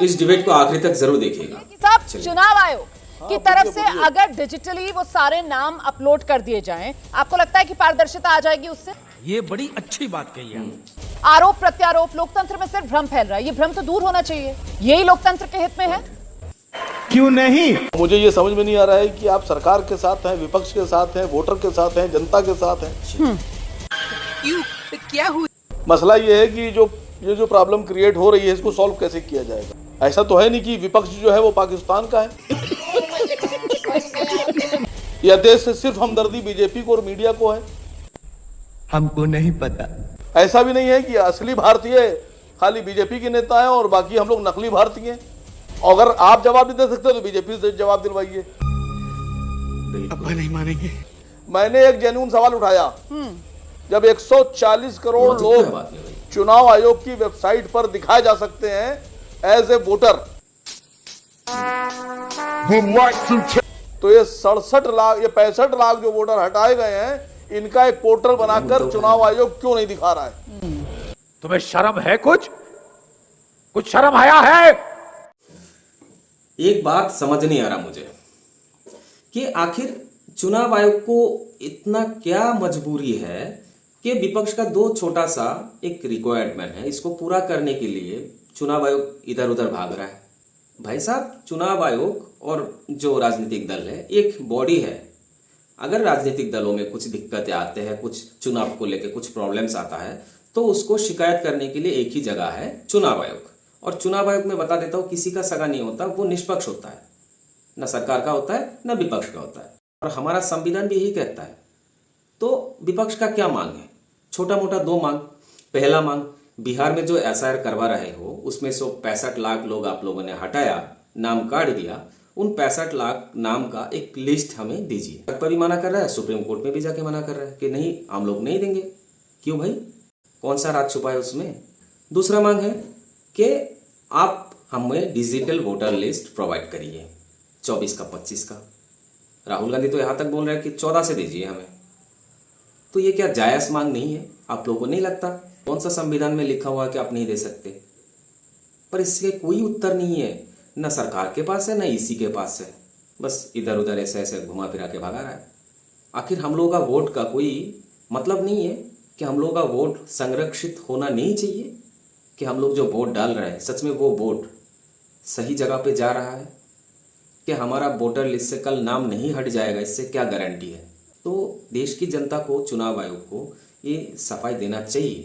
इस डिबेट को आखिरी तक जरूर देखिएगा। सब चुनाव आयोग की तरफ से अगर डिजिटली वो सारे नाम अपलोड कर दिए जाएं, आपको लगता है कि पारदर्शिता आ जाएगी उससे? ये बड़ी अच्छी बात कही है। आरोप प्रत्यारोप, लोकतंत्र में सिर्फ भ्रम फैल रहा है, ये भ्रम तो दूर होना चाहिए। यही लोकतंत्र के हित में है। क्यों नहीं? मुझे ये समझ में नहीं आ रहा है कि आप सरकार के साथ हैं, विपक्ष के साथ हैं, वोटर के साथ हैं, जनता के साथ हैं। क्यों? क्या हुआ? मसला ये है कि ये जो प्रॉब्लम क्रिएट हो रही है, इसको सॉल्व कैसे किया जाएगा। ऐसा तो है नहीं कि विपक्ष जो है वो पाकिस्तान का है। यह देश से सिर्फ हमदर्दी बीजेपी को और मीडिया को है। हमको नहीं पता। ऐसा भी नहीं है कि असली भारतीय खाली बीजेपी के नेता हैं और बाकी हम लोग नकली भारतीय हैं। अगर आप जवाब नहीं दे सकते तो बीजेपी से जवाब दिलवाइए। अब्बा नहीं मानेंगे। मैंने एक जेन्युइन सवाल उठाया, जब 140 करोड़ लोग चुनाव आयोग की वेबसाइट पर दिखाए जा सकते हैं एज ए वोटर, तो ये 67 लाख, ये 65 लाख जो वोटर हटाए गए हैं, इनका एक पोर्टल बनाकर चुनाव आयोग क्यों नहीं दिखा रहा है? तुम्हें शर्म है? कुछ शर्म आया है? एक बात समझ नहीं आ रहा मुझे कि आखिर चुनाव आयोग को इतना क्या मजबूरी है कि विपक्ष का दो छोटा सा एक रिक्वायरमेंट है, इसको पूरा करने के लिए चुनाव आयोग इधर उधर भाग रहा है। भाई साहब, चुनाव आयोग और जो राजनीतिक दल है एक बॉडी है। अगर राजनीतिक दलों में कुछ दिक्कतें आते हैं, कुछ चुनाव को लेकर कुछ प्रॉब्लम्स आता है, तो उसको शिकायत करने के लिए एक ही जगह है, चुनाव आयोग। और चुनाव आयोग में बता देता हूँ, किसी का सगा नहीं होता, वो निष्पक्ष होता है, न सरकार का होता है न विपक्ष का होता है। और हमारा संविधान भी यही कहता है। तो विपक्ष का क्या मांग है? छोटा मोटा दो मांग। पहला मांग, बिहार में जो एसआईआर करवा रहे हो उसमें से 65 लाख लोग आप लोगों ने हटाया, नाम काट दिया, उन 65 लाख नाम का एक लिस्ट हमें दीजिए। पर भी मना कर रहा है, सुप्रीम कोर्ट में भी जाके मना कर रहा है कि नहीं, हम लोग नहीं देंगे। क्यों भाई, कौन सा राज छुपा है उसमें? दूसरा मांग है कि आप हमें डिजिटल वोटर लिस्ट प्रोवाइड करिए, 24 का 25 का। राहुल गांधी तो यहां तक बोल रहे हैं कि 14 से दीजिए हमें। तो ये क्या जायज मांग नहीं है? आप लोगों को नहीं लगता? कौन सा संविधान में लिखा हुआ है कि आप नहीं दे सकते? पर इसके कोई उत्तर नहीं है, न सरकार के पास है न ईसी के पास है। बस इधर उधर ऐसे ऐसे घुमा फिरा के भगा रहा है। आखिर हम लोगों का वोट का कोई मतलब नहीं है कि हम लोगों का वोट संरक्षित होना नहीं चाहिए? कि हम लोग जो वोट डाल रहे हैं सच में वो वोट सही जगह पे जा रहा है? कि हमारा वोटर लिस्ट से कल नाम नहीं हट जाएगा, इससे क्या गारंटी है? तो देश की जनता को, चुनाव आयोग को ये सफाई देना चाहिए।